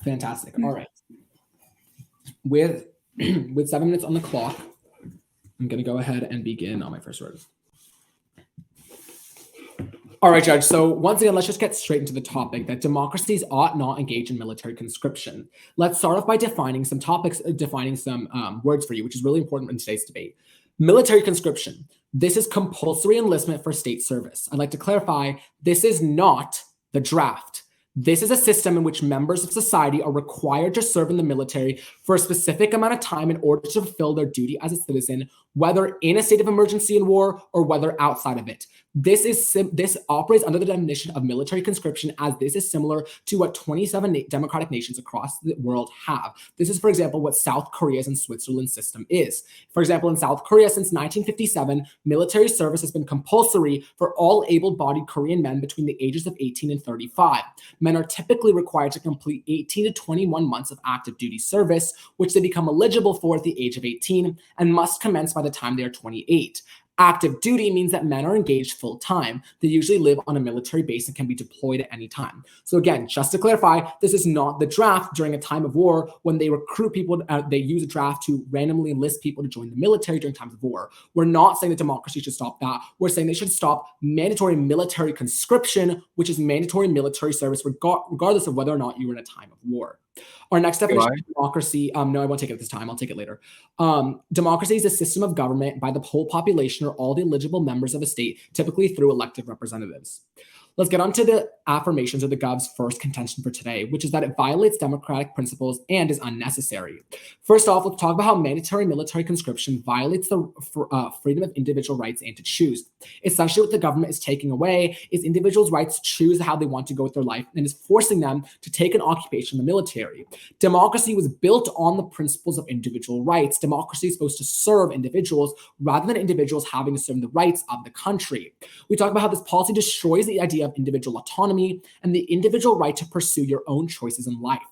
Fantastic. All right. With 7 minutes on the clock, I'm going to go ahead and begin on my first word. All right, Judge. So once again, let's just get straight into the topic that democracies ought not engage in military conscription. Let's start off by defining some words for you, which is really important in today's debate. Military conscription. This is compulsory enlistment for state service. I'd like to clarify, this is not the draft. This is a system in which members of society are required to serve in the military for a specific amount of time in order to fulfill their duty as a citizen, whether in a state of emergency and war or whether outside of it. This operates under the definition of military conscription, as this is similar to what 27 democratic nations across the world have. This is, for example, what South Korea's and Switzerland's system is. For example, in South Korea, since 1957, military service has been compulsory for all able-bodied Korean men between the ages of 18 and 35. Men are typically required to complete 18 to 21 months of active duty service, which they become eligible for at the age of 18 and must commence by the time they are 28. Active duty means that men are engaged full time. They usually live on a military base and can be deployed at any time. So again, just to clarify, this is not the draft during a time of war when they recruit people. They use a draft to randomly enlist people to join the military during times of war. We're not saying that democracy should stop that. We're saying they should stop mandatory military conscription, which is mandatory military service regardless of whether or not you were in a time of war. Our next definition of democracy, no, I won't take it this time. I'll take it later. Democracy is a system of government by the whole population or all the eligible members of a state, typically through elected representatives. Let's get on to the affirmations of the Gov's first contention for today, which is that it violates democratic principles and is unnecessary. First off, let's talk about how mandatory military conscription violates the freedom of individual rights and to choose. Essentially, what the government is taking away is individuals' rights to choose how they want to go with their life and is forcing them to take an occupation in the military. Democracy was built on the principles of individual rights. Democracy is supposed to serve individuals rather than individuals having to serve the rights of the country. We talk about how this policy destroys the idea of individual autonomy and the individual right to pursue your own choices in life.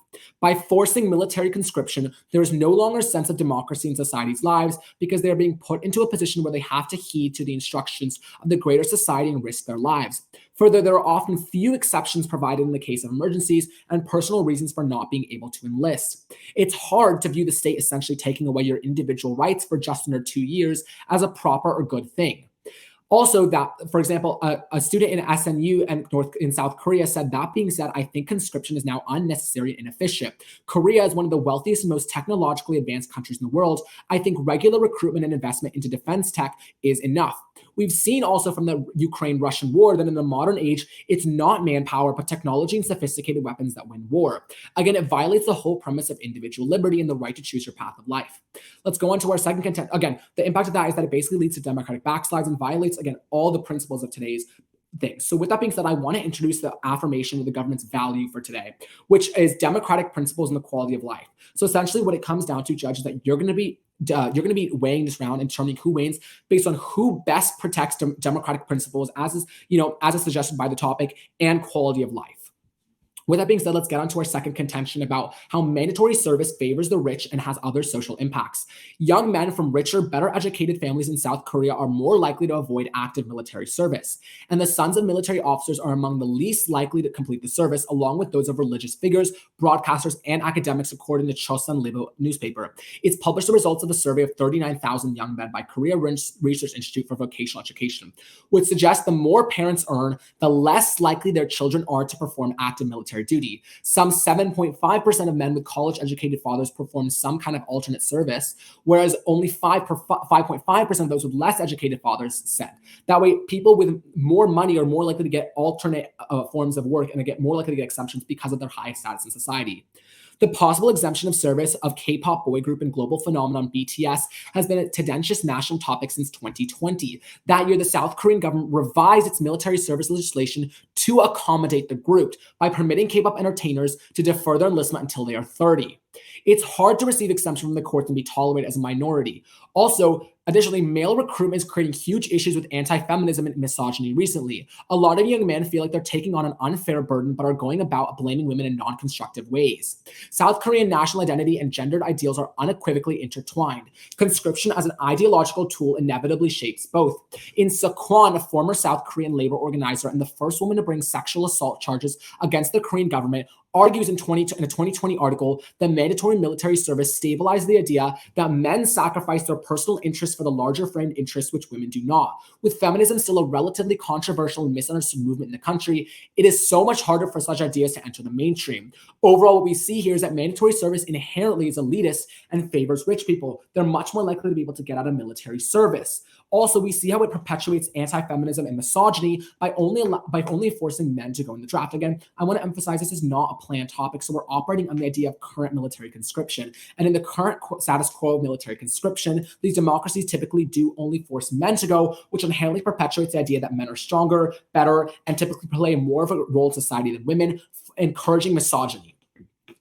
By forcing military conscription, there is no longer a sense of democracy in society's lives because they are being put into a position where they have to heed to the instructions of the greater society and risk their lives. Further, there are often few exceptions provided in the case of emergencies and personal reasons for not being able to enlist. It's hard to view the state essentially taking away your individual rights for just under 2 years as a proper or good thing. Also, that, for example, a student in SNU and in South Korea said, that being said, I think conscription is now unnecessary and inefficient. Korea is one of the wealthiest and most technologically advanced countries in the world. I think regular recruitment and investment into defense tech is enough. We've seen also from the Ukraine-Russian war that in the modern age, it's not manpower, but technology and sophisticated weapons that win war. Again, it violates the whole premise of individual liberty and the right to choose your path of life. Let's go on to our second content. Again, the impact of that is that it basically leads to democratic backslides and violates, again, all the principles of today's things. So with that being said, I want to introduce the affirmation of the government's value for today, which is democratic principles and the quality of life. So essentially what it comes down to, Judge, is that you're going to be weighing this round and determining who wins based on who best protects democratic principles, as is suggested by the topic, and quality of life. With that being said, let's get on to our second contention about how mandatory service favors the rich and has other social impacts. Young men from richer, better educated families in South Korea are more likely to avoid active military service. And the sons of military officers are among the least likely to complete the service, along with those of religious figures, broadcasters, and academics, according to Chosun Ilbo newspaper. It's published the results of a survey of 39,000 young men by Korea Research Institute for Vocational Education, which suggests the more parents earn, the less likely their children are to perform active military duty. Some 7.5% of men with college-educated fathers perform some kind of alternate service, whereas only 5.5% of those with less educated fathers said. That way, people with more money are more likely to get alternate forms of work and they get more likely to get exemptions because of their high status in society. The possible exemption of service of K-pop boy group and global phenomenon BTS has been a tendentious national topic since 2020. That year, the South Korean government revised its military service legislation to accommodate the group by permitting K-pop entertainers to defer their enlistment until they are 30. It's hard to receive exemption from the courts and be tolerated as a minority. Also, additionally, male recruitment is creating huge issues with anti-feminism and misogyny recently. A lot of young men feel like they're taking on an unfair burden, but are going about blaming women in non-constructive ways. South Korean national identity and gendered ideals are unequivocally intertwined. Conscription as an ideological tool inevitably shapes both. In Sekwon, a former South Korean labor organizer and the first woman to bring sexual assault charges against the Korean government, argues in a 2020 article that mandatory military service stabilized the idea that men sacrifice their personal interests for the larger framed interests which women do not. With feminism still a relatively controversial and misunderstood movement in the country, it is so much harder for such ideas to enter the mainstream. Overall, what we see here is that mandatory service inherently is elitist and favors rich people. They're much more likely to be able to get out of military service. Also, we see how it perpetuates anti-feminism and misogyny by only forcing men to go in the draft. Again, I want to emphasize this is not a planned topic, so we're operating on the idea of current military conscription. And in the current status quo of military conscription, these democracies typically do only force men to go, which inherently perpetuates the idea that men are stronger, better, and typically play more of a role in society than women, encouraging misogyny.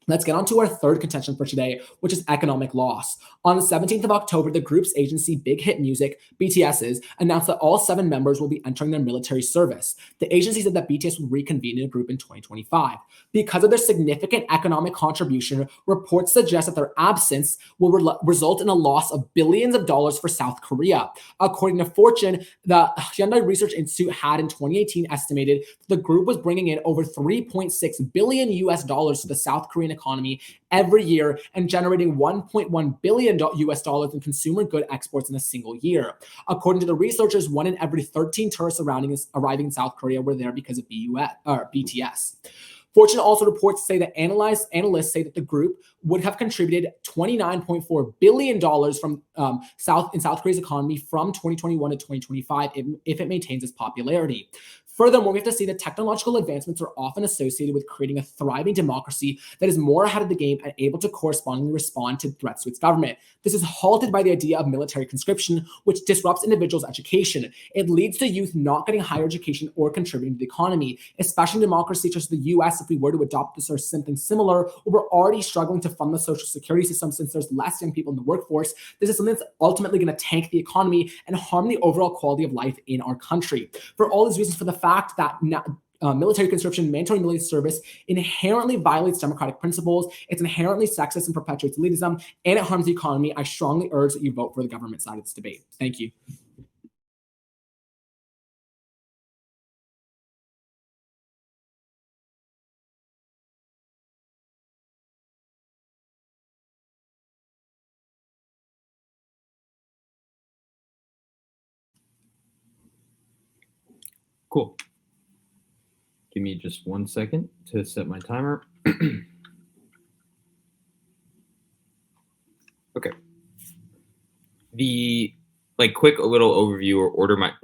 Let's get on to our third contention for today, which is economic loss. On the 17th of October, the group's agency Big Hit Music, BTS's, announced that all 7 members will be entering their military service. The agency said that BTS will reconvene in a group in 2025. Because of their significant economic contribution, reports suggest that their absence will result in a loss of billions of dollars for South Korea. According to Fortune, the Hyundai Research Institute had in 2018 estimated the group was bringing in over 3.6 billion US dollars to the South Korean economy every year and generating 1.1 billion US dollars in consumer good exports in a single year. According to the researchers, 1 in every 13 tourists arriving in South Korea were there because of BTS. Fortune also reports say that analysts say that the group would have contributed $29.4 billion from South Korea's economy from 2021 to 2025 if it maintains its popularity. Furthermore, we have to see that technological advancements are often associated with creating a thriving democracy that is more ahead of the game and able to correspondingly respond to threats to its government. This is halted by the idea of military conscription, which disrupts individuals' education. It leads to youth not getting higher education or contributing to the economy, especially in democracies such as the US. If we were to adopt this or something similar, we're already struggling to fund the social security system since there's less young people in the workforce. This is something that's ultimately going to tank the economy and harm the overall quality of life in our country. For all these reasons, for the fact that military conscription, mandatory military service inherently violates democratic principles, it's inherently sexist and perpetuates elitism, and it harms the economy, I strongly urge that you vote for the government side of this debate. Thank you. Cool. Give me just 1 second to set my timer. Okay. The quick little overview or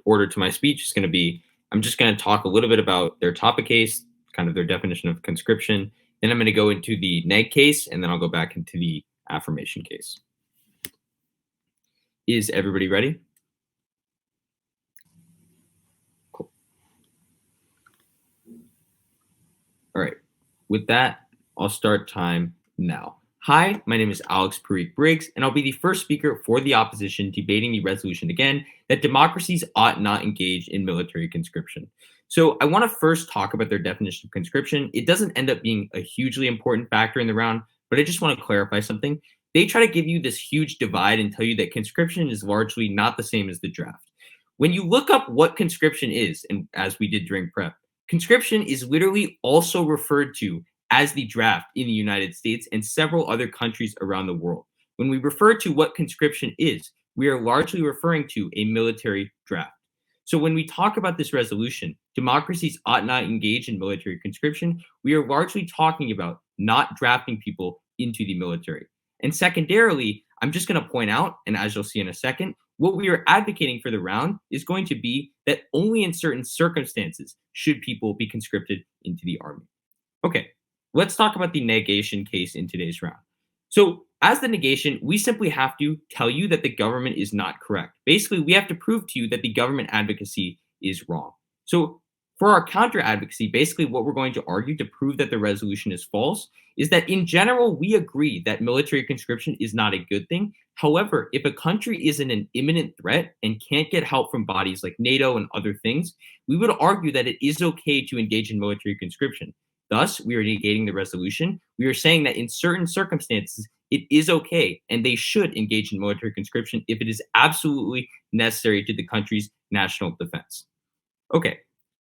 order to my speech is going to be, I'm just going to talk a little bit about their topic case, kind of their definition of conscription. Then I'm going to go into the neg case, and then I'll go back into the affirmation case. Is everybody ready? Cool. All right. With that, I'll start time now. Hi, my name is Alex Parikh Briggs, and I'll be the first speaker for the opposition debating the resolution again that democracies ought not engage in military conscription. So I want to first talk about their definition of conscription. It doesn't end up being a hugely important factor in the round, but I just want to clarify something. They try to give you this huge divide and tell you that conscription is largely not the same as the draft. When you look up what conscription is, and as we did during prep, conscription is literally also referred to as the draft in the United States and several other countries around the world. When we refer to what conscription is, we are largely referring to a military draft. So when we talk about this resolution, democracies ought not engage in military conscription, we are largely talking about not drafting people into the military. And secondarily, I'm just going to point out, and as you'll see in a second, what we are advocating for the round is going to be that only in certain circumstances should people be conscripted into the army. Okay, let's talk about the negation case in today's round. So as the negation, we simply have to tell you that the government is not correct. Basically, we have to prove to you that the government advocacy is wrong. So for our counter advocacy, basically what we're going to argue to prove that the resolution is false is that in general, we agree that military conscription is not a good thing. However, if a country is in an imminent threat and can't get help from bodies like NATO and other things, we would argue that it is okay to engage in military conscription. Thus, we are negating the resolution. We are saying that in certain circumstances, it is okay and they should engage in military conscription if it is absolutely necessary to the country's national defense. Okay,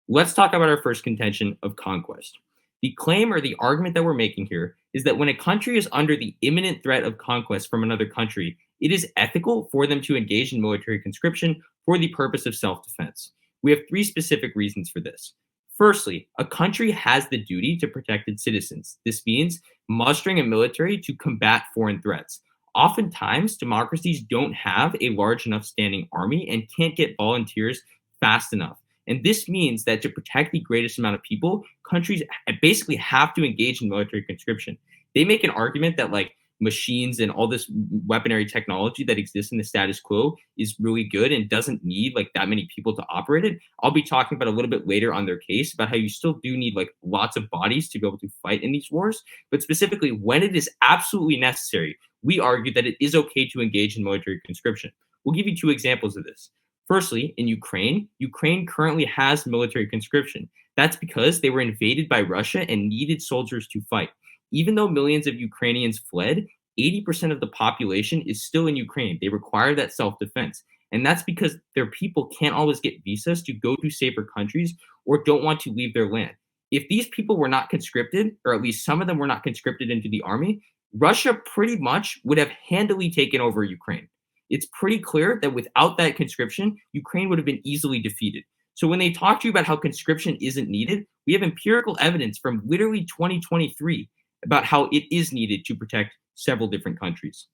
let's talk about our first contention of conquest. The claim or the argument that we're making here is that when a country is under the imminent threat of conquest from another country, it is ethical for them to engage in military conscription for the purpose of self-defense. We have three specific reasons for this. Firstly, a country has the duty to protect its citizens. This means mustering a military to combat foreign threats. Oftentimes, democracies don't have a large enough standing army and can't get volunteers fast enough. And this means that to protect the greatest amount of people, countries basically have to engage in military conscription. They make an argument that like machines and all this weaponry technology that exists in the status quo is really good and doesn't need like that many people to operate it. I'll be talking about a little bit later on their case about how you still do need like lots of bodies to be able to fight in these wars. But specifically, when it is absolutely necessary, we argue that it is okay to engage in military conscription. We'll give you two examples of this. Firstly, in Ukraine, Ukraine currently has military conscription. That's because they were invaded by Russia and needed soldiers to fight. Even though millions of Ukrainians fled, 80% of the population is still in Ukraine. They require that self-defense. And that's because their people can't always get visas to go to safer countries or don't want to leave their land. If these people were not conscripted, or at least some of them were not conscripted into the army, Russia pretty much would have handily taken over Ukraine. It's pretty clear that without that conscription, Ukraine would have been easily defeated. So when they talk to you about how conscription isn't needed, we have empirical evidence from literally 2023 about how it is needed to protect several different countries.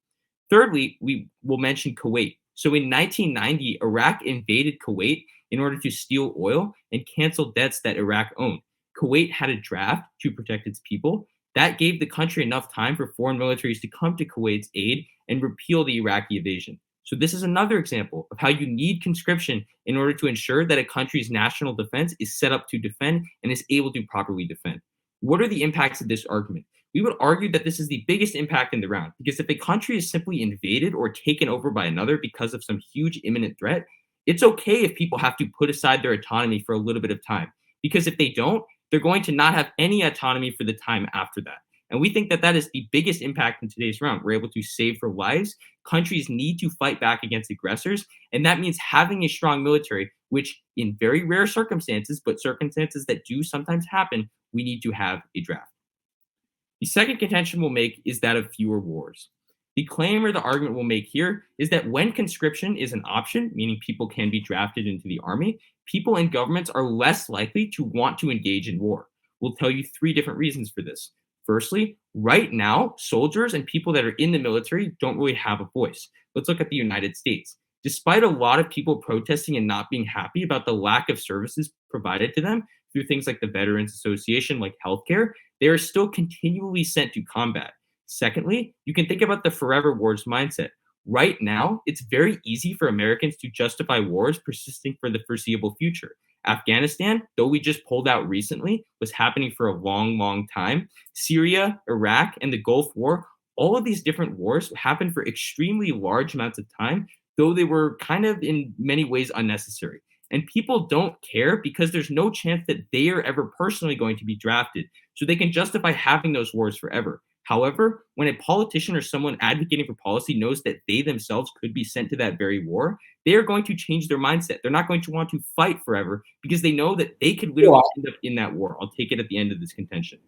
Thirdly, we will mention Kuwait. So in 1990, Iraq invaded Kuwait in order to steal oil and cancel debts that Iraq owned. Kuwait had a draft to protect its people. That gave the country enough time for foreign militaries to come to Kuwait's aid and repeal the Iraqi invasion. So this is another example of how you need conscription in order to ensure that a country's national defense is set up to defend and is able to properly defend. What are the impacts of this argument? We would argue that this is the biggest impact in the round, because if a country is simply invaded or taken over by another because of some huge imminent threat, it's okay if people have to put aside their autonomy for a little bit of time, because if they don't, they're going to not have any autonomy for the time after that. And we think that that is the biggest impact in today's round. We're able to save for lives. Countries need to fight back against aggressors. And that means having a strong military, which in very rare circumstances, but circumstances that do sometimes happen, we need to have a draft. The second contention we'll make is that of fewer wars. The claim or the argument we'll make here is that when conscription is an option, meaning people can be drafted into the army, people and governments are less likely to want to engage in war. We'll tell you three different reasons for this. Firstly, right now, soldiers and people that are in the military don't really have a voice. Let's look at the United States. Despite a lot of people protesting and not being happy about the lack of services provided to them through things like the Veterans Association, like healthcare, they are still continually sent to combat. Secondly, you can think about the forever wars mindset. Right now, it's very easy for Americans to justify wars persisting for the foreseeable future. Afghanistan, though we just pulled out recently, was happening for a long, long time. Syria, Iraq, and the Gulf War, all of these different wars happened for extremely large amounts of time, though they were kind of in many ways unnecessary. And people don't care because there's no chance that they are ever personally going to be drafted, so they can justify having those wars forever. However, when a politician or someone advocating for policy knows that they themselves could be sent to that very war, they are going to change their mindset. They're not going to want to fight forever because they know that they could literally end up in that war. I'll take it at the end of this contention.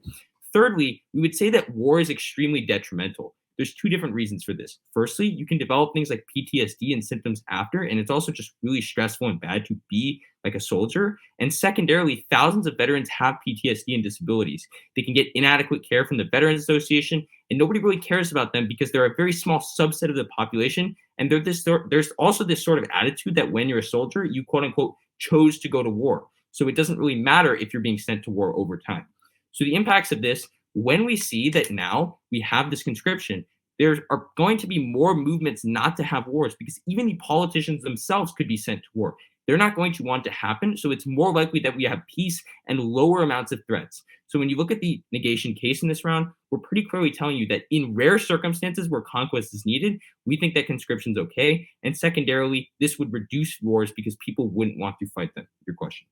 Thirdly, we would say that war is extremely detrimental. There's two different reasons for this. Firstly, you can develop things like PTSD and symptoms after, and it's also just really stressful and bad to be like a soldier. And secondarily, thousands of veterans have PTSD and disabilities. They can get inadequate care from the Veterans Association, and nobody really cares about them because they're a very small subset of the population. And there's also this sort of attitude that when you're a soldier, you quote unquote chose to go to war. So it doesn't really matter if you're being sent to war over time. So the impacts of this, when we see that now we have this conscription, there are going to be more movements not to have wars because even the politicians themselves could be sent to war. They're not going to want to happen. So it's more likely that we have peace and lower amounts of threats. So when you look at the negation case in this round, we're pretty clearly telling you that in rare circumstances where conquest is needed, we think that conscription is okay. And secondarily, this would reduce wars because people wouldn't want to fight them. Your question.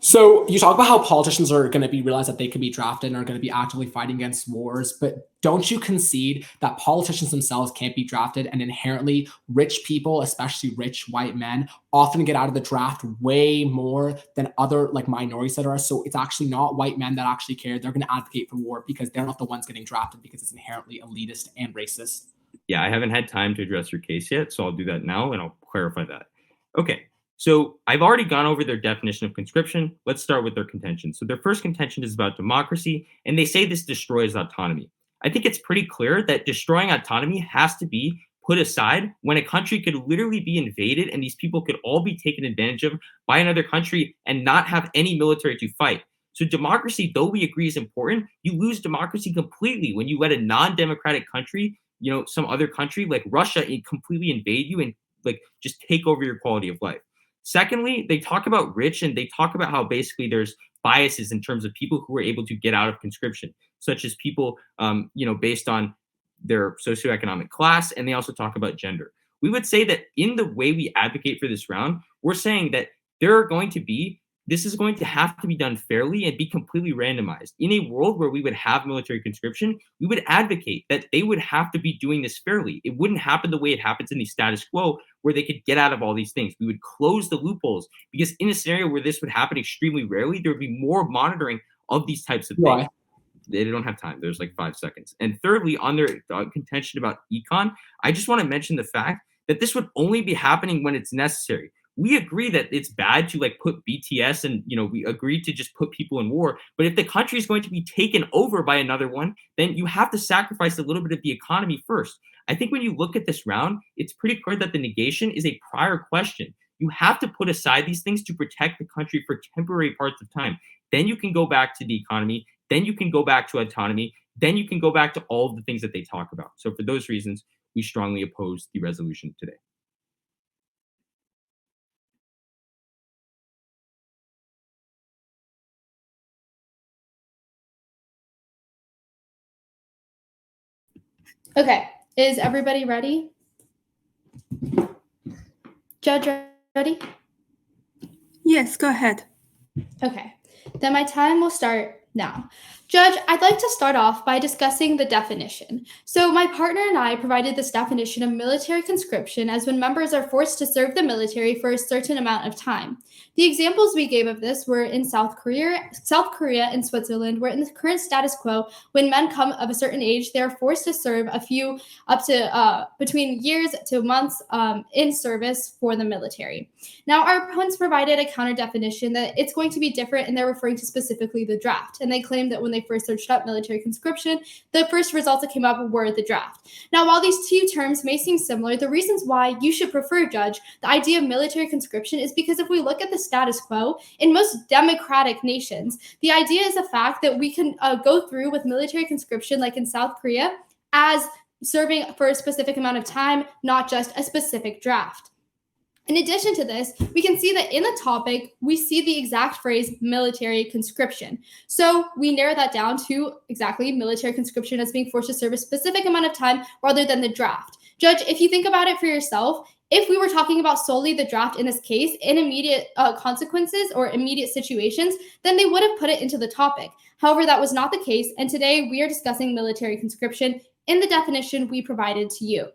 So you talk about how politicians are going to be realize that they can be drafted and are going to be actively fighting against wars, but don't you concede that politicians themselves can't be drafted and inherently rich people, especially rich white men, often get out of the draft way more than other like minorities that are? So it's actually not white men that actually care. They're going to advocate for war because they're not the ones getting drafted because it's inherently elitist and racist. Yeah, I haven't had time to address your case yet, so I'll do that now and I'll clarify that. Okay, so I've already gone over their definition of conscription. Let's start with their contention. So their first contention is about democracy, and they say this destroys autonomy. I think it's pretty clear that destroying autonomy has to be put aside when a country could literally be invaded and these people could all be taken advantage of by another country and not have any military to fight. So democracy, though we agree is important, you lose democracy completely when you let a non-democratic country, some other country like Russia, completely invade you and like just take over your quality of life. Secondly, they talk about rich and they talk about how basically there's biases in terms of people who are able to get out of conscription, such as people, based on their socioeconomic class, and they also talk about gender. We would say that in the way we advocate for this round, we're saying that this is going to have to be done fairly and be completely randomized. In a world where we would have military conscription, we would advocate that they would have to be doing this fairly. It wouldn't happen the way it happens in the status quo, where they could get out of all these things. We would close the loopholes because in a scenario where this would happen extremely rarely, there would be more monitoring of these types of things. They don't have time. There's like 5 seconds. And thirdly, on their contention about econ, I just want to mention the fact that this would only be happening when it's necessary. We agree that it's bad to like put BTS and, we agree to just put people in war. But if the country is going to be taken over by another one, then you have to sacrifice a little bit of the economy first. I think when you look at this round, it's pretty clear that the negation is a prior question. You have to put aside these things to protect the country for temporary parts of time. Then you can go back to the economy. Then you can go back to autonomy. Then you can go back to all of the things that they talk about. So for those reasons, we strongly oppose the resolution today. Okay, is everybody ready? Judge, ready? Yes, go ahead. Okay, then my time will start now. Judge, I'd like to start off by discussing the definition. So my partner and I provided this definition of military conscription as when members are forced to serve the military for a certain amount of time. The examples we gave of this were in South Korea and Switzerland, where in the current status quo, when men come of a certain age, they are forced to serve up to between years to months in service for the military. Now, our opponents provided a counter definition that it's going to be different, and they're referring to specifically the draft. And they claimed that when they first searched up military conscription, the first results that came up were the draft. Now, while these two terms may seem similar, the reasons why you should prefer, Judge, the idea of military conscription is because if we look at the status quo, in most democratic nations, the idea is the fact that we can go through with military conscription, like in South Korea, as serving for a specific amount of time, not just a specific draft. In addition to this, we can see that in the topic, we see the exact phrase military conscription. So we narrow that down to exactly military conscription as being forced to serve a specific amount of time rather than the draft. Judge, if you think about it for yourself, if we were talking about solely the draft in this case, in immediate consequences or immediate situations, then they would have put it into the topic. However, that was not the case, and today we are discussing military conscription in the definition we provided to you.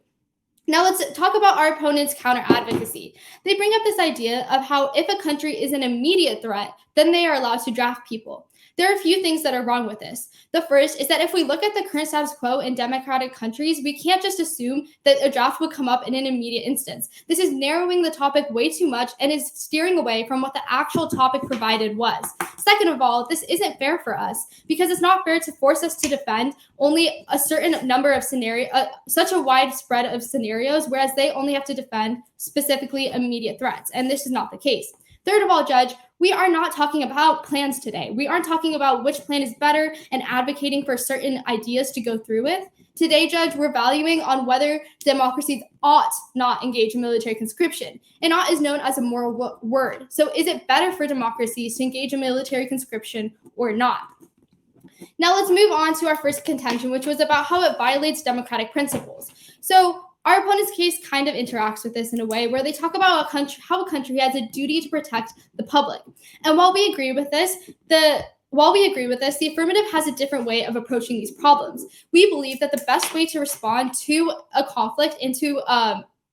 Now let's talk about our opponent's counter-advocacy. They bring up this idea of how if a country is an immediate threat, then they are allowed to draft people. There are a few things that are wrong with this. The first is that if we look at the current status quo in democratic countries, we can't just assume that a draft would come up in an immediate instance. This is narrowing the topic way too much and is steering away from what the actual topic provided was. Second of all, this isn't fair for us because it's not fair to force us to defend only a certain number of scenarios, such a wide spread of scenarios, whereas they only have to defend specifically immediate threats. And this is not the case. Third of all, Judge, we are not talking about plans today. We aren't talking about which plan is better and advocating for certain ideas to go through with. Today, Judge, we're valuing on whether democracies ought not engage in military conscription. And ought is known as a moral word. So is it better for democracies to engage in military conscription or not? Now let's move on to our first contention, which was about how it violates democratic principles. So Our opponent's case kind of interacts with this in a way where they talk about how a country has a duty to protect the public. And while we agree with this, the affirmative has a different way of approaching these problems. We believe that the best way to respond to a conflict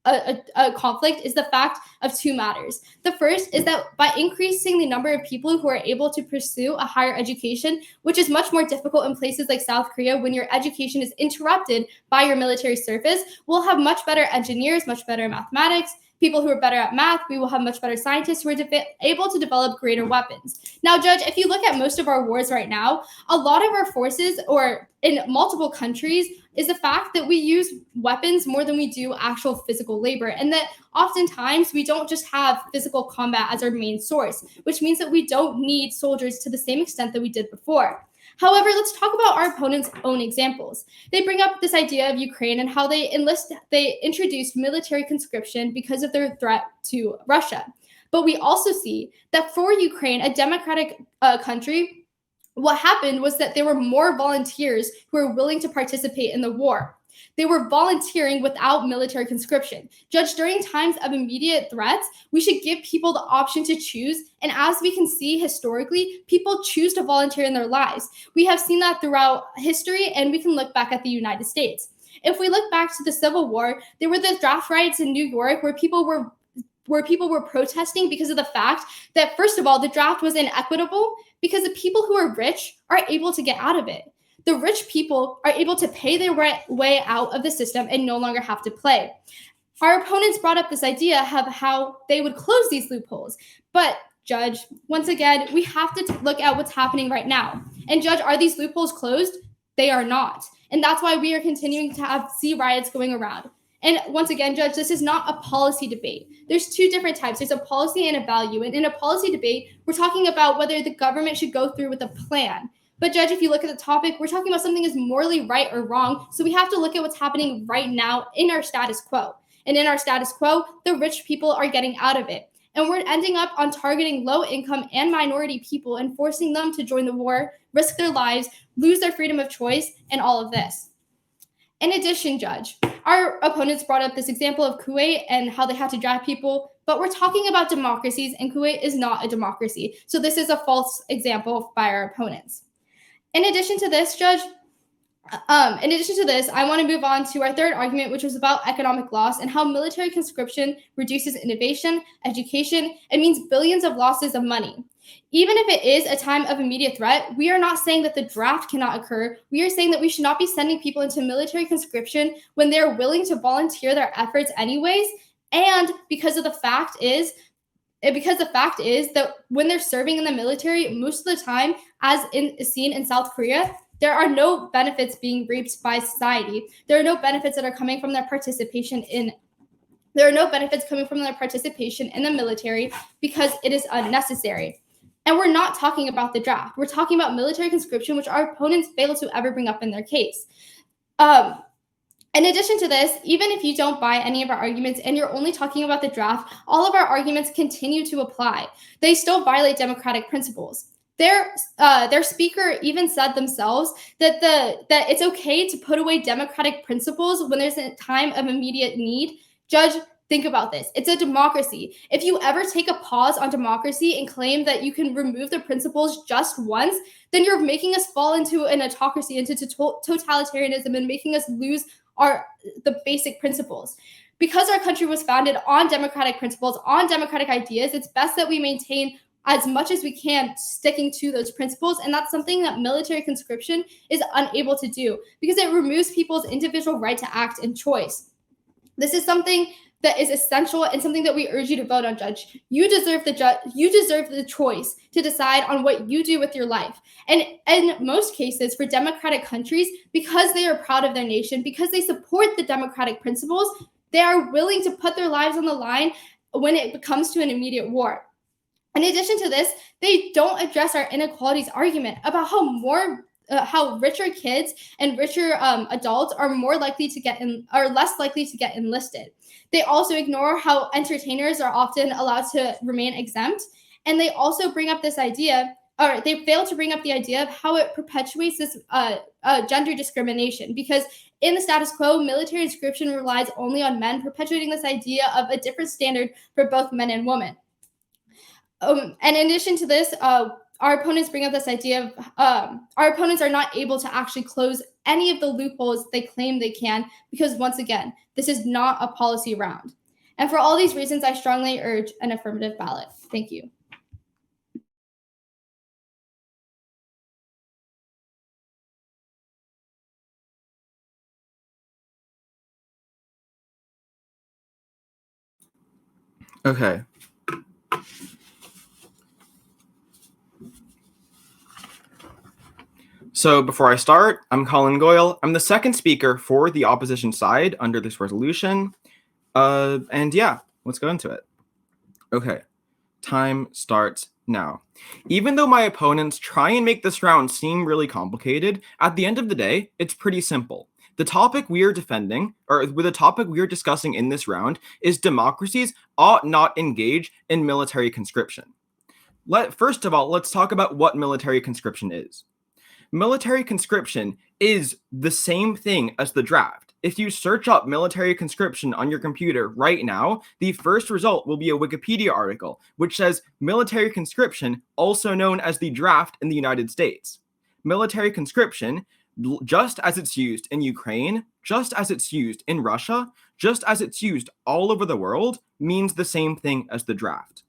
a conflict is the fact of two matters. The first is that by increasing the number of people who are able to pursue a higher education, which is much more difficult in places like South Korea when your education is interrupted by your military service, we'll have much better engineers, much better mathematics, people who are better at math. We will have much better scientists who are able to develop greater weapons. Now, Judge, if you look at most of our wars right now, a lot of our forces, or in multiple countries, is the fact that we use weapons more than we do actual physical labor, and that oftentimes we don't just have physical combat as our main source, which means that we don't need soldiers to the same extent that we did before. However, let's talk about our opponent's own examples. They bring up this idea of Ukraine and how they introduced military conscription because of their threat to Russia. But we also see that for Ukraine, a democratic country, what happened was that there were more volunteers who were willing to participate in the war. They were volunteering without military conscription. Judge, during times of immediate threats, we should give people the option to choose. And as we can see historically, people choose to volunteer in their lives. We have seen that throughout history, and we can look back at the United States. If we look back to the Civil War, there were the draft riots in New York where people were protesting because of the fact that, first of all, the draft was inequitable because the people who are rich are able to get out of it. The rich people are able to pay their way out of the system and no longer have to play. Our opponents brought up this idea of how they would close these loopholes. But, Judge, once again, we have to look at what's happening right now. And, Judge, are these loopholes closed? They are not. And that's why we are continuing to see riots going around. And once again, Judge, this is not a policy debate. There's two different types. There's a policy and a value. And in a policy debate, we're talking about whether the government should go through with a plan. But, Judge, if you look at the topic, we're talking about something is morally right or wrong. So we have to look at what's happening right now in our status quo. And in our status quo, the rich people are getting out of it. And we're ending up on targeting low-income and minority people and forcing them to join the war, risk their lives, lose their freedom of choice, and all of this. In addition, Judge, our opponents brought up this example of Kuwait and how they had to draft people, but we're talking about democracies, and Kuwait is not a democracy. So this is a false example by our opponents. In addition to this, Judge, I want to move on to our third argument, which was about economic loss and how military conscription reduces innovation, education, and means billions of losses of money. Even if it is a time of immediate threat, we are not saying that the draft cannot occur. We are saying that we should not be sending people into military conscription when they're willing to volunteer their efforts anyways. And because the fact is that when they're serving in the military, most of the time, as seen in South Korea, there are no benefits being reaped by society. There are no benefits that are coming from their participation in the military because it is unnecessary. And we're not talking about the draft. We're talking about military conscription, which our opponents fail to ever bring up in their case. In addition to this, even if you don't buy any of our arguments and you're only talking about the draft, all of our arguments continue to apply. They still violate democratic principles. Their speaker even said themselves that it's okay to put away democratic principles when there's a time of immediate need. Judge, think about this. It's a democracy. If you ever take a pause on democracy and claim that you can remove the principles just once, then you're making us fall into an autocracy, into totalitarianism, and making us lose the basic principles. Because our country was founded on democratic principles, on democratic ideas, it's best that we maintain as much as we can sticking to those principles. And that's something that military conscription is unable to do because it removes people's individual right to act and choice. This is something that is essential and something that we urge you to vote on, Judge. You deserve the choice to decide on what you do with your life. And in most cases, for democratic countries, because they are proud of their nation, because they support the democratic principles, they are willing to put their lives on the line when it comes to an immediate war. In addition to this, they don't address our inequalities argument about how richer kids and richer adults are less likely to get enlisted. They also ignore how entertainers are often allowed to remain exempt. And they also bring up this idea all right, they fail to bring up the idea of how it perpetuates this gender discrimination, because in the status quo, military conscription relies only on men, perpetuating this idea of a different standard for both men and women. And in addition to this, our opponents bring up this idea of our opponents are not able to actually close any of the loopholes they claim they can, because once again, this is not a policy round. And for all these reasons, I strongly urge an affirmative ballot. Thank you. Okay. So before I start, I'm Colin Goyle. I'm the second speaker for the opposition side under this resolution. And yeah, let's go into it. Okay, time starts now. Even though my opponents try and make this round seem really complicated, at the end of the day, it's pretty simple. The topic we are defending, or the topic we are discussing in this round, is democracies ought not engage in military conscription. First of all, let's talk about what military conscription is. Military conscription is the same thing as the draft. If you search up military conscription on your computer right now, the first result will be a Wikipedia article which says military conscription, also known as the draft in the United States. Military conscription, just as it's used in Ukraine, just as it's used in Russia, just as it's used all over the world, means the same thing as the draft.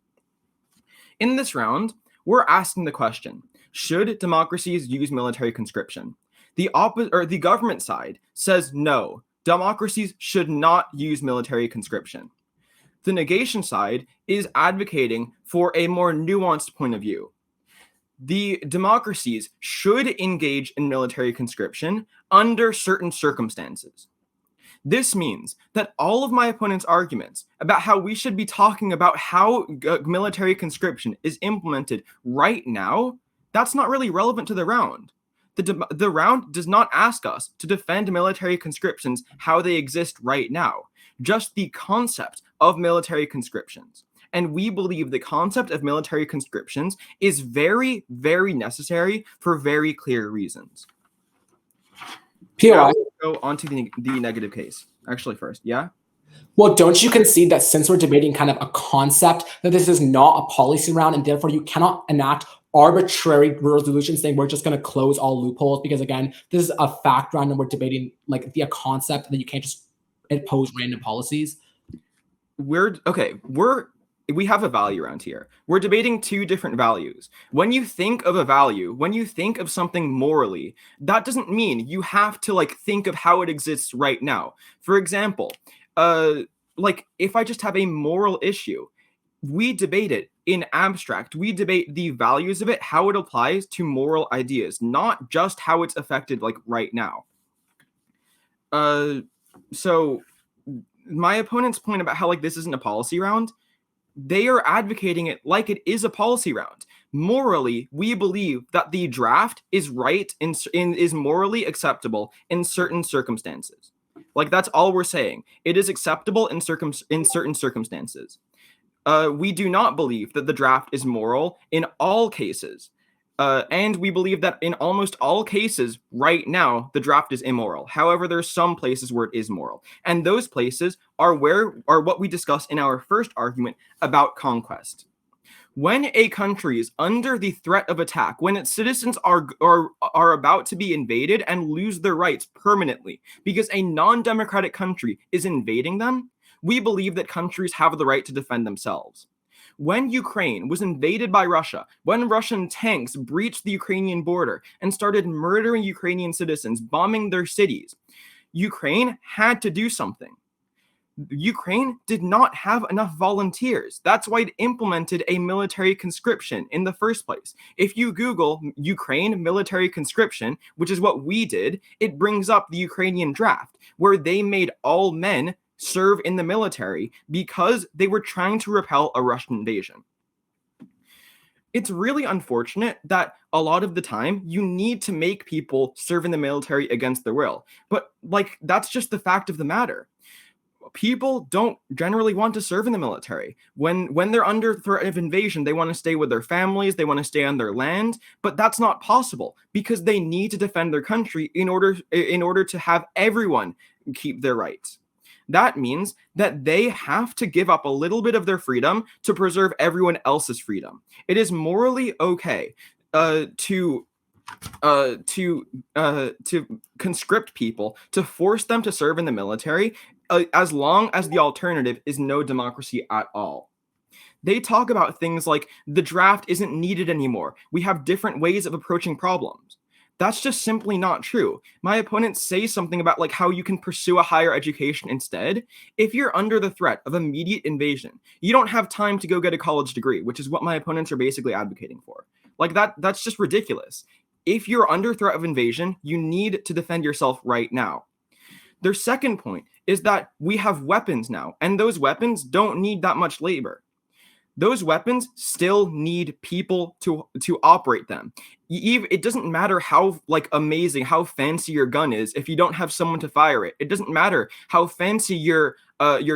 In this round, we're asking the question, should democracies use military conscription? The government side says no, democracies should not use military conscription. The negation side is advocating for a more nuanced point of view. The democracies should engage in military conscription under certain circumstances. This means that all of my opponents' arguments about how we should be talking about how military conscription is implemented right now, that's not really relevant to the round. The round does not ask us to defend military conscriptions how they exist right now, just the concept of military conscriptions. And we believe the concept of military conscriptions is very, very necessary for very clear reasons. Now we'll go on to the negative case. Actually, first, yeah? Well, don't you concede that since we're debating kind of a concept, that this is not a policy round, and therefore you cannot enact arbitrary resolutions saying we're just going to close all loopholes, because again, this is a fact round and we're debating like a concept that you can't just impose random policies. We have a value round here. We're debating two different values. When you think of a value, when you think of something morally, that doesn't mean you have to like think of how it exists right now. For example, like if I just have a moral issue, we debate it in abstract. We debate the values of it, how it applies to moral ideas, not just how it's affected like right now. So my opponent's point about how like this isn't a policy round, they are advocating it like it is a policy round. Morally, we believe that the draft is right and is morally acceptable in certain circumstances. Like that's all we're saying. It is acceptable in certain circumstances. We do not believe that the draft is moral in all cases. And we believe that in almost all cases right now, the draft is immoral. However, there are some places where it is moral. And those places are what we discussed in our first argument about conquest. When a country is under the threat of attack, when its citizens are about to be invaded and lose their rights permanently because a non-democratic country is invading them, we believe that countries have the right to defend themselves. When Ukraine was invaded by Russia, when Russian tanks breached the Ukrainian border and started murdering Ukrainian citizens, bombing their cities, Ukraine had to do something. Ukraine did not have enough volunteers. That's why it implemented a military conscription in the first place. If you Google Ukraine military conscription, which is what we did, it brings up the Ukrainian draft, where they made all men serve in the military because they were trying to repel a Russian invasion. It's really unfortunate that a lot of the time you need to make people serve in the military against their will. But like that's just the fact of the matter. people don't generally want to serve in the military. When they're under threat of invasion, they want to stay with their families, they want to stay on their land, but that's not possible because they need to defend their country in order to have everyone keep their rights. That means that they have to give up a little bit of their freedom to preserve everyone else's freedom. It is morally okay to conscript people, to force them to serve in the military, as long as the alternative is no democracy at all. They talk about things like the draft isn't needed anymore. We have different ways of approaching problems. That's just simply not true. My opponents say something about like how you can pursue a higher education instead. If you're under the threat of immediate invasion, you don't have time to go get a college degree, which is what my opponents are basically advocating for. Like that's just ridiculous. If you're under threat of invasion, you need to defend yourself right now. Their second point is that we have weapons now, and those weapons don't need that much labor. Those weapons still need people to operate them. It doesn't matter how like amazing, how fancy your gun is if you don't have someone to fire it. It doesn't matter how fancy your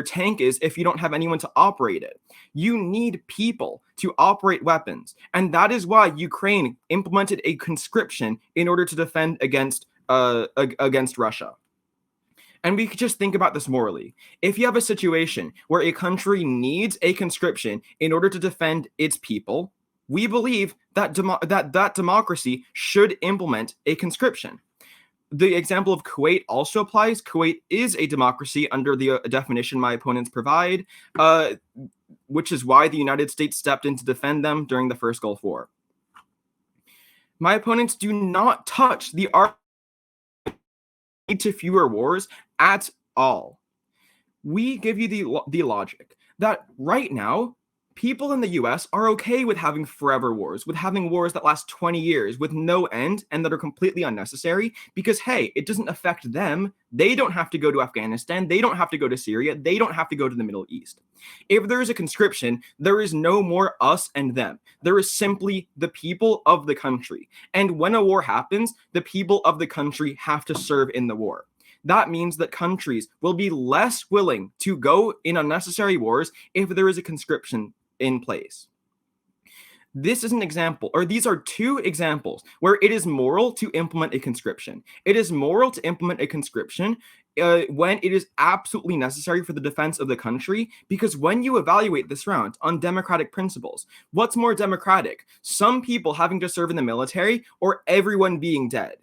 tank is if you don't have anyone to operate it. You need people to operate weapons, and that is why Ukraine implemented a conscription in order to defend against Russia. And we could just think about this morally. If you have a situation where a country needs a conscription in order to defend its people, we believe that that democracy should implement a conscription. The example of Kuwait also applies. Kuwait is a democracy under the definition my opponents provide, which is why the United States stepped in to defend them during the First Gulf War. My opponents do not touch the argument to fewer wars at all. We give you the logic that right now, people in the US are okay with having forever wars, with having wars that last 20 years with no end and that are completely unnecessary because, hey, it doesn't affect them. They don't have to go to Afghanistan. They don't have to go to Syria. They don't have to go to the Middle East. If there is a conscription, there is no more us and them. There is simply the people of the country. And when a war happens, the people of the country have to serve in the war. That means that countries will be less willing to go in unnecessary wars if there is a conscription in place. This is an example, or these are two examples where it is moral to implement a conscription. It is moral to implement a conscription when it is absolutely necessary for the defense of the country, because when you evaluate this round on democratic principles, what's more democratic? Some people having to serve in the military or everyone being dead?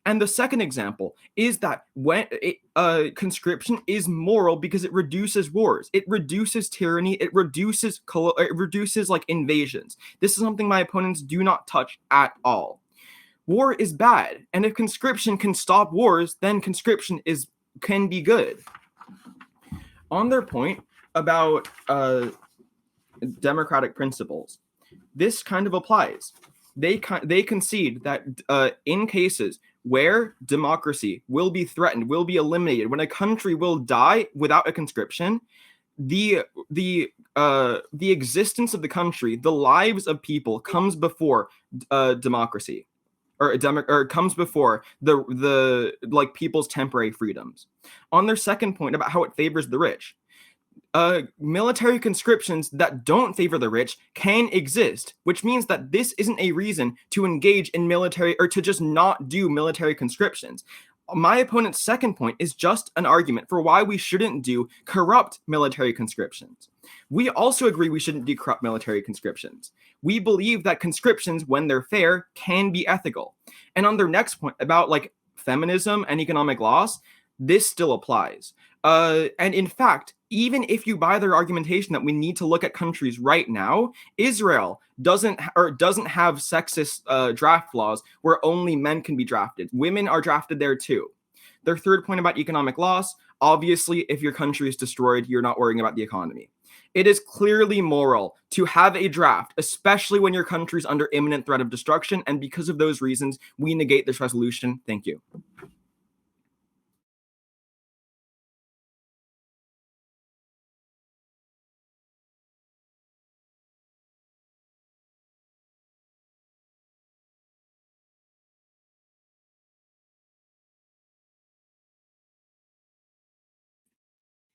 And the second example is that when conscription is moral because it reduces wars, it reduces tyranny, it reduces like invasions. This is something my opponents do not touch at all. War is bad, and if conscription can stop wars, then conscription can be good. On their point about democratic principles, this kind of applies. They concede that in cases where democracy will be threatened, will be eliminated, when a country will die without a conscription, the existence of the country, the lives of people comes before democracy, or comes before the like people's temporary freedoms. On their second point about how it favors the rich, military conscriptions that don't favor the rich can exist, which means that this isn't a reason to engage in military or to just not do military conscriptions. My opponent's second point is just an argument for why we shouldn't do corrupt military conscriptions. We also agree we shouldn't do corrupt military conscriptions. We believe that conscriptions, when they're fair, can be ethical. And on their next point about like feminism and economic loss, this still applies. And in fact, even if you buy their argumentation that we need to look at countries right now, Israel doesn't have sexist draft laws where only men can be drafted. Women are drafted there too. Their third point about economic loss, obviously, if your country is destroyed, you're not worrying about the economy. It is clearly moral to have a draft, especially when your country's under imminent threat of destruction. And because of those reasons, we negate this resolution. Thank you.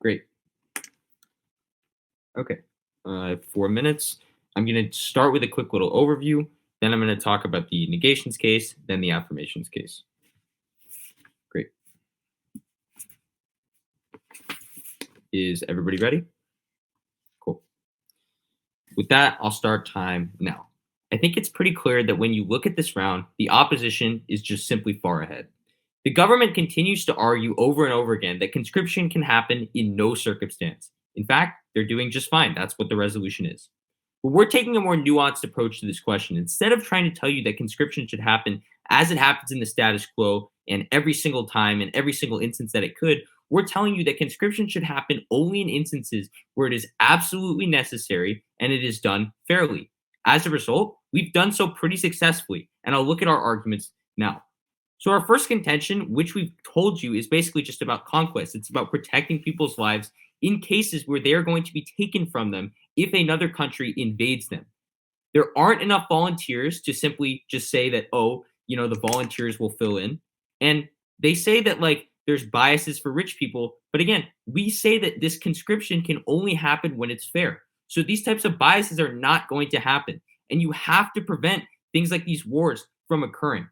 Great. Okay. I have 4 minutes. I'm going to start with a quick little overview. Then I'm going to talk about the negations case, then the affirmations case. Great. Is everybody ready? Cool. With that, I'll start time now. I think it's pretty clear that when you look at this round, the opposition is just simply far ahead. The government continues to argue over and over again that conscription can happen in no circumstance. In fact, they're doing just fine. That's what the resolution is. But we're taking a more nuanced approach to this question. Instead of trying to tell you that conscription should happen as it happens in the status quo and every single time and every single instance that it could, we're telling you that conscription should happen only in instances where it is absolutely necessary and it is done fairly. As a result, we've done so pretty successfully, and I'll look at our arguments now. So our first contention, which we've told you, is basically just about conquest. It's about protecting people's lives in cases where they are going to be taken from them if another country invades them. There aren't enough volunteers to simply just say that, the volunteers will fill in. And they say that, there's biases for rich people. But again, we say that this conscription can only happen when it's fair. So these types of biases are not going to happen. And you have to prevent things like these wars from occurring.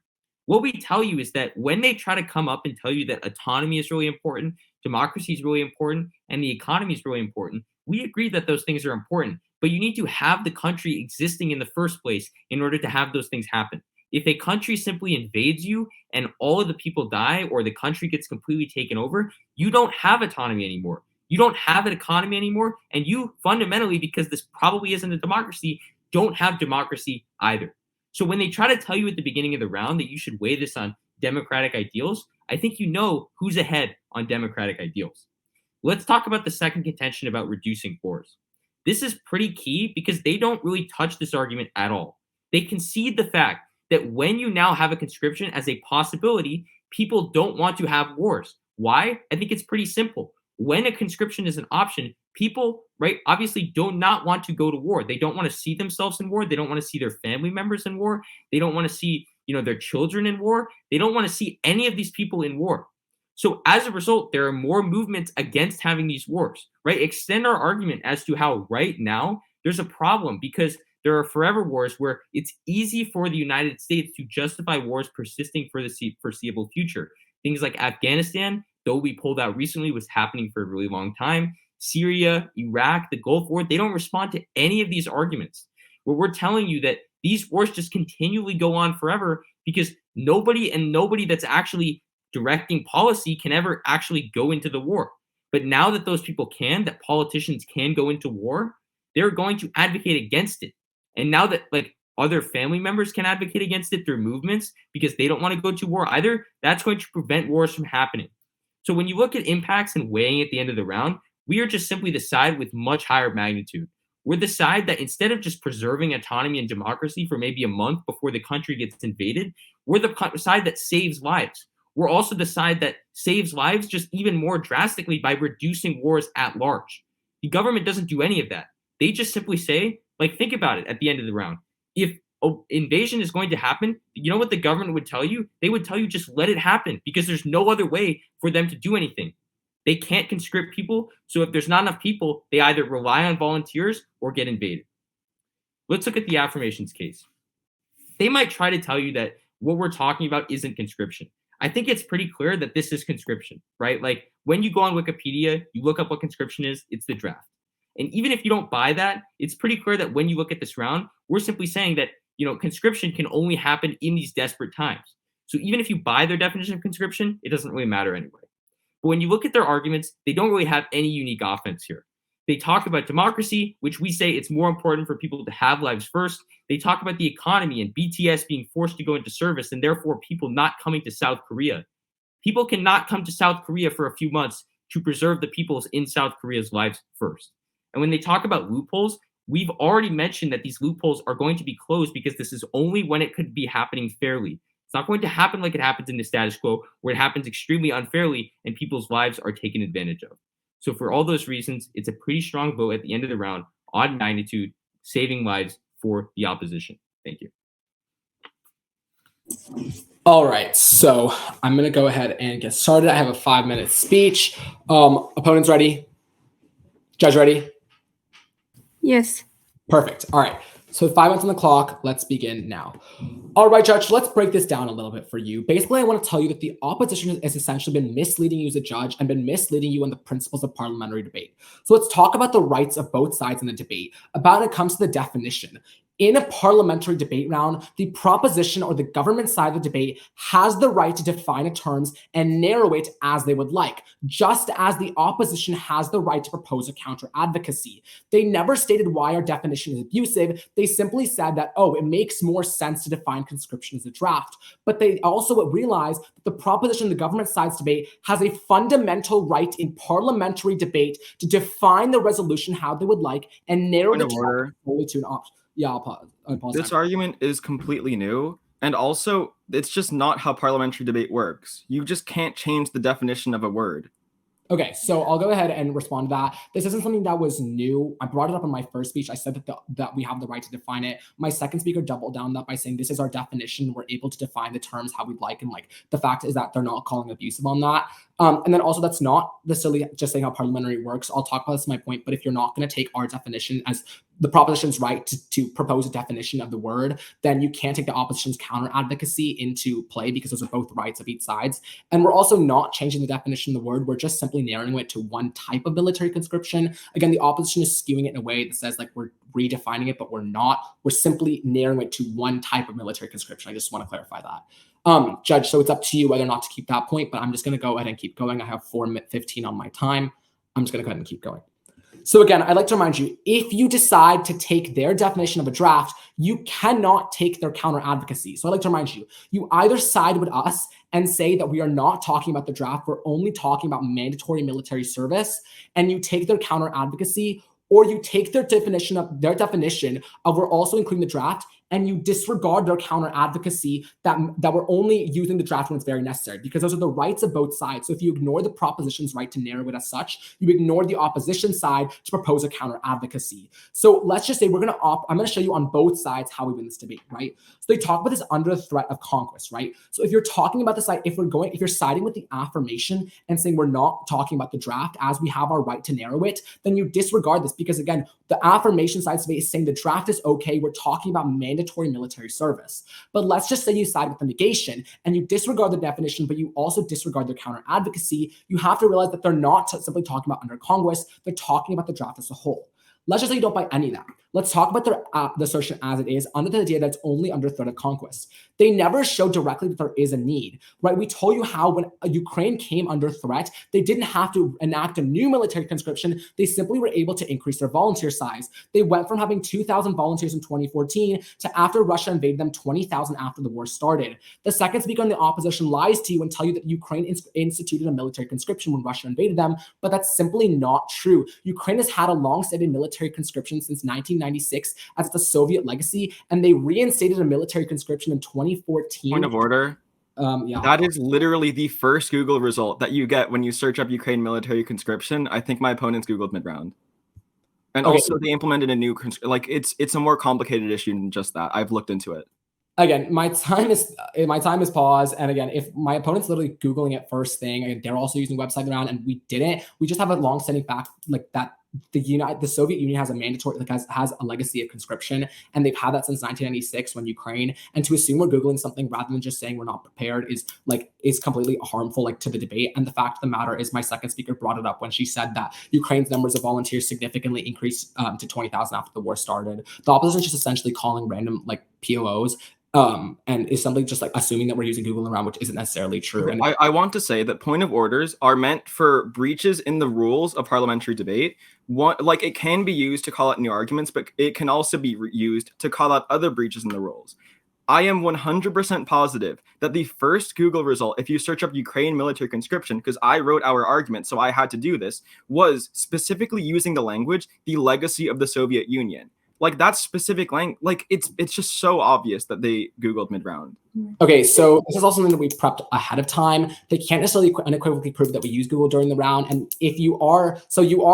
What we tell you is that when they try to come up and tell you that autonomy is really important, democracy is really important, and the economy is really important, we agree that those things are important. But you need to have the country existing in the first place in order to have those things happen. If a country simply invades you and all of the people die or the country gets completely taken over, you don't have autonomy anymore. You don't have an economy anymore. And you fundamentally, because this probably isn't a democracy, don't have democracy either. So when they try to tell you at the beginning of the round that you should weigh this on democratic ideals, I think you know who's ahead on democratic ideals. Let's talk about the second contention about reducing wars. This is pretty key because they don't really touch this argument at all. They concede the fact that when you now have a conscription as a possibility, people don't want to have wars. Why? I think it's pretty simple. When a conscription is an option, people, obviously do not want to go to war. They don't want to see themselves in war. They don't want to see their family members in war. They don't want to see, their children in war. They don't want to see any of these people in war. So as a result, there are more movements against having these wars, Extend our argument as to how right now there's a problem because there are forever wars where it's easy for the United States to justify wars persisting for the foreseeable future. Things like Afghanistan, though we pulled out recently, was happening for a really long time. Syria, Iraq, the Gulf War, they don't respond to any of these arguments. Where we're telling you that these wars just continually go on forever because nobody that's actually directing policy can ever actually go into the war. But now that those people that politicians can go into war, they're going to advocate against it. And now that other family members can advocate against it through movements because they don't want to go to war either, that's going to prevent wars from happening. So when you look at impacts and weighing at the end of the round, we are just simply the side with much higher magnitude. We're the side that instead of just preserving autonomy and democracy for maybe a month before the country gets invaded, we're the side that saves lives. We're also the side that saves lives just even more drastically by reducing wars at large. The government doesn't do any of that. They just simply say, think about it at the end of the round. If invasion is going to happen, you know what the government would tell you? They would tell you just let it happen because there's no other way for them to do anything. They can't conscript people. So if there's not enough people, they either rely on volunteers or get invaded. Let's look at the affirmations case. They might try to tell you that what we're talking about isn't conscription. I think it's pretty clear that this is conscription, When you go on Wikipedia, you look up what conscription is, it's the draft. And even if you don't buy that, it's pretty clear that when you look at this round, we're simply saying that, conscription can only happen in these desperate times. So even if you buy their definition of conscription, it doesn't really matter anyway. But when you look at their arguments, they don't really have any unique offense here. They talk about democracy, which we say it's more important for people to have lives first. They talk about the economy and BTS being forced to go into service and therefore people not coming to South Korea. People cannot come to South Korea for a few months to preserve the people's in South Korea's lives first. And when they talk about loopholes, we've already mentioned that these loopholes are going to be closed because this is only when it could be happening fairly. It's not going to happen like it happens in the status quo, where it happens extremely unfairly and people's lives are taken advantage of. So for all those reasons, it's a pretty strong vote at the end of the round on magnitude, saving lives for the opposition. Thank you. All right, so I'm going to go ahead and get started. I have a 5-minute speech. Opponents ready? Judge, ready? Yes. Perfect. All right. So 5 minutes on the clock. Let's begin now. All right, Judge, let's break this down a little bit for you. Basically, I want to tell you that the opposition has essentially been misleading you as a judge and been misleading you on the principles of parliamentary debate. So let's talk about the rights of both sides in the debate. About when it comes to the definition. In a parliamentary debate round, the proposition or the government side of the debate has the right to define terms and narrow it as they would like, just as the opposition has the right to propose a counter advocacy. They never stated why our definition is abusive. They simply said that, oh, it makes more sense to define conscription as a draft. But they also realized that the proposition the government side's debate has a fundamental right in parliamentary debate to define the resolution how they would like and narrow Point the of order. only to an option. Yeah, I'll pause. This argument is completely new, and also it's just not how parliamentary debate works. You just can't change the definition of a word. Okay, so I'll go ahead and respond to that. This isn't something that was new. I brought it up in my first speech. I said that we have the right to define it. My second speaker doubled down that by saying this is our definition. We're able to define the terms how we'd like, and like the fact is that they're not calling abusive on that. And then also that's not necessarily just saying how parliamentary works. I'll talk about this in my point, but if you're not going to take our definition as the proposition's right to propose a definition of the word, then you can't take the opposition's counter advocacy into play because those are both rights of each sides. And we're also not changing the definition of the word. We're just simply narrowing it to one type of military conscription. Again, the opposition is skewing it in a way that says like we're redefining it, but we're not. We're simply narrowing it to one type of military conscription. I just want to clarify that. Judge, so it's up to you whether or not to keep that point, but I'm just going to go ahead and keep going. I have 4:15 on my time. I'm just going to go ahead and keep going. So again, I'd like to remind you, if you decide to take their definition of a draft, you cannot take their counter advocacy. So I'd like to remind you, you either side with us and say that we are not talking about the draft, we're only talking about mandatory military service, and you take their counter advocacy, or you take their definition of we're also including the draft, and you disregard their counter advocacy that we're only using the draft when it's very necessary, because those are the rights of both sides. So if you ignore the proposition's right to narrow it as such, you ignore the opposition side to propose a counter advocacy. So let's just say I'm going to show you on both sides how we win this debate, right? So they talk about this under the threat of conquest, right? So if you're talking about the side, if you're siding with the affirmation and saying we're not talking about the draft as we have our right to narrow it, then you disregard this, because again, the affirmation side debate is saying the draft is okay. We're talking about mandatory military service. But let's just say you side with the negation and you disregard the definition, but you also disregard their counter advocacy. You have to realize that they're not simply talking about under conquest. They're talking about the draft as a whole. Let's just say you don't buy any of that. Let's talk about the assertion as it is under the idea that it's only under threat of conquest. They never show directly that there is a need, right? We told you how when Ukraine came under threat, they didn't have to enact a new military conscription. They simply were able to increase their volunteer size. They went from having 2,000 volunteers in 2014 to after Russia invaded them, 20,000 after the war started. The second speaker in the opposition lies to you and tell you that Ukraine instituted a military conscription when Russia invaded them, but that's simply not true. Ukraine has had a long-standing military conscription since 1996 as it's a Soviet legacy, and they reinstated a military conscription in 2014. Point of order. Yeah. That is literally the first Google result that you get when you search up Ukraine military conscription. I think my opponents Googled mid-round. And also they implemented a new, it's a more complicated issue than just that. I've looked into it. Again, my time is paused. And again, if my opponent's literally Googling it first thing, again, they're also using website around, and we didn't. We just have a long-standing fact like that. The Soviet Union has a mandatory, has a legacy of conscription, and they've had that since 1996 when Ukraine. And to assume we're Googling something rather than just saying we're not prepared is completely harmful to the debate. And the fact of the matter is, my second speaker brought it up when she said that Ukraine's numbers of volunteers significantly increased to 20,000 after the war started. The opposition is just essentially calling random POOs. And is simply just assuming that we're using Google around, which isn't necessarily true. And I want to say that point of orders are meant for breaches in the rules of parliamentary debate. It can be used to call out new arguments, but it can also be used to call out other breaches in the rules. I am 100% positive that the first Google result, if you search up Ukraine military conscription, because I wrote our argument, so I had to do this, was specifically using the language, the legacy of the Soviet Union. That specific language, it's just so obvious that they Googled mid-round. Okay, so this is also something that we prepped ahead of time. They can't necessarily unequivocally prove that we use Google during the round. And if you are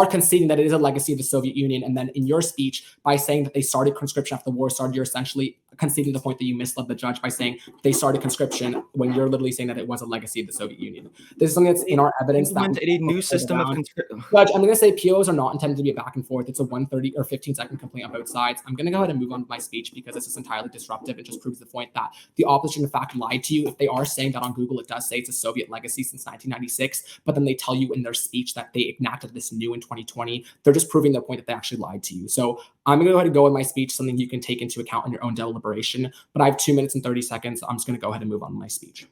conceding that it is a legacy of the Soviet Union, and then in your speech, by saying that they started conscription after the war started, you're essentially conceding the point that you misled the judge by saying they started conscription when you're literally saying that it was a legacy of the Soviet Union. This is something that's in our evidence. Implemented a new system of conscription. Judge, I'm going to say POs are not intended to be a back and forth. It's a 130 or 15-second complaint on both sides. I'm going to go ahead and move on with my speech because this is entirely disruptive. It just proves the point that the opposition, in fact, lied to you. If they are saying that on Google, it does say it's a Soviet legacy since 1996, but then they tell you in their speech that they enacted this new in 2020. They're just proving their point that they actually lied to you. So I'm going to go ahead and go with my speech, something you can take into account in your own deliberation. But I have 2 minutes and 30 seconds. So I'm just going to go ahead and move on with my speech.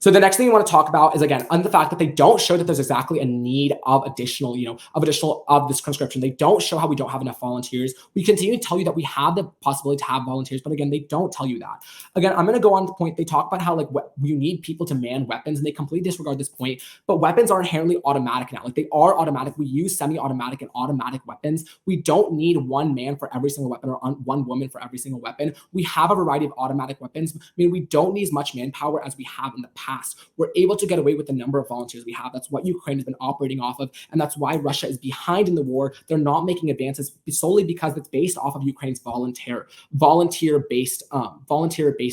So the next thing you want to talk about is, again, on the fact that they don't show that there's exactly a need of additional, of this conscription. They don't show how we don't have enough volunteers. We continue to tell you that we have the possibility to have volunteers, but again, they don't tell you that. Again, I'm going to go on to the point. They talk about how you need people to man weapons, and they completely disregard this point. But weapons are inherently automatic now. Like, they are automatic. We use semi-automatic and automatic weapons. We don't need one man for every single weapon or one woman for every single weapon. We have a variety of automatic weapons. I mean, we don't need as much manpower as we have in the past. We're able to get away with the number of volunteers we have. That's what Ukraine has been operating off of, and that's why Russia is behind in the war. They're not making advances solely because it's based off of Ukraine's volunteer-based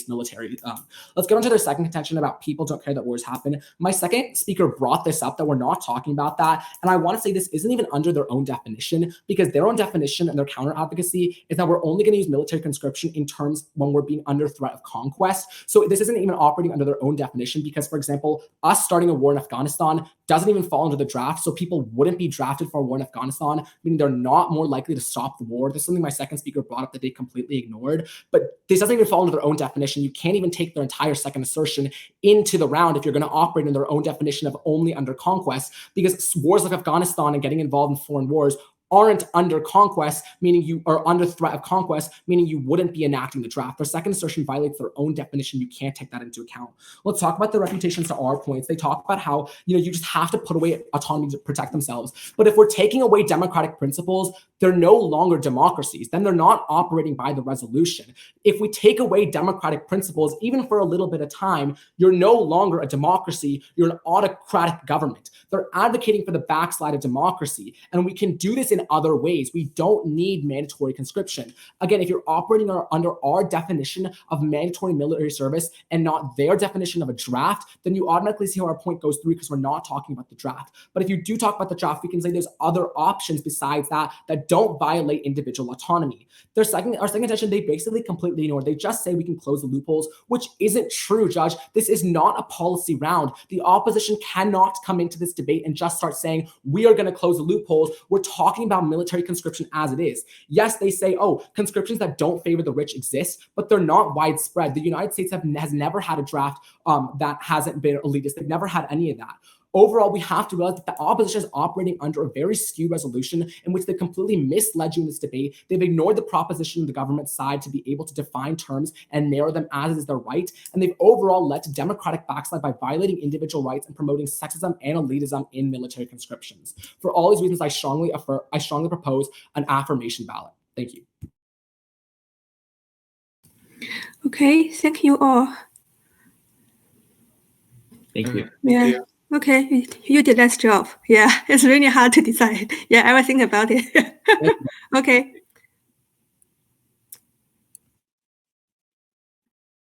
military. Let's get on to their second contention about people don't care that wars happen. My second speaker brought this up, that we're not talking about that, and I want to say this isn't even under their own definition, because their own definition and their counter advocacy is that we're only going to use military conscription in terms when we're being under threat of conquest. So this isn't even operating under their own definition, because, for example, us starting a war in Afghanistan doesn't even fall into the draft. So people wouldn't be drafted for a war in Afghanistan, meaning they're not more likely to stop the war. This is something my second speaker brought up that they completely ignored. But this doesn't even fall into their own definition. You can't even take their entire second assertion into the round if you're going to operate in their own definition of only under conquest, because wars like Afghanistan and getting involved in foreign wars aren't under conquest, meaning you are under threat of conquest, meaning you wouldn't be enacting the draft. Their second assertion violates their own definition. You can't take that into account. Let's talk about the refutations to our points. They talk about how, you just have to put away autonomy to protect themselves. But if we're taking away democratic principles, they're no longer democracies. Then they're not operating by the resolution. If we take away democratic principles, even for a little bit of time, you're no longer a democracy. You're an autocratic government. They're advocating for the backslide of democracy. And we can do this in other ways. We don't need mandatory conscription. Again, if you're operating under our definition of mandatory military service and not their definition of a draft, then you automatically see how our point goes through, because we're not talking about the draft. But if you do talk about the draft, we can say there's other options besides that don't violate individual autonomy. Our second contention, they basically completely ignore. They just say we can close the loopholes, which isn't true, Judge. This is not a policy round. The opposition cannot come into this debate and just start saying we are going to close the loopholes. We're talking about military conscription as it is. Yes, they say, conscriptions that don't favor the rich exist, but they're not widespread. The United States has never had a draft that hasn't been elitist. They've never had any of that. Overall, we have to realize that the opposition is operating under a very skewed resolution in which they completely misled you in this debate. They've ignored the proposition of the government side to be able to define terms and narrow them as is their right. And they've overall led to democratic backslide by violating individual rights and promoting sexism and elitism in military conscriptions. For all these reasons, I strongly propose an affirmation ballot. Thank you. Okay, thank you all. Thank you. Yeah. Okay, you did a nice job. Yeah, it's really hard to decide. Yeah, I will think about it. Okay.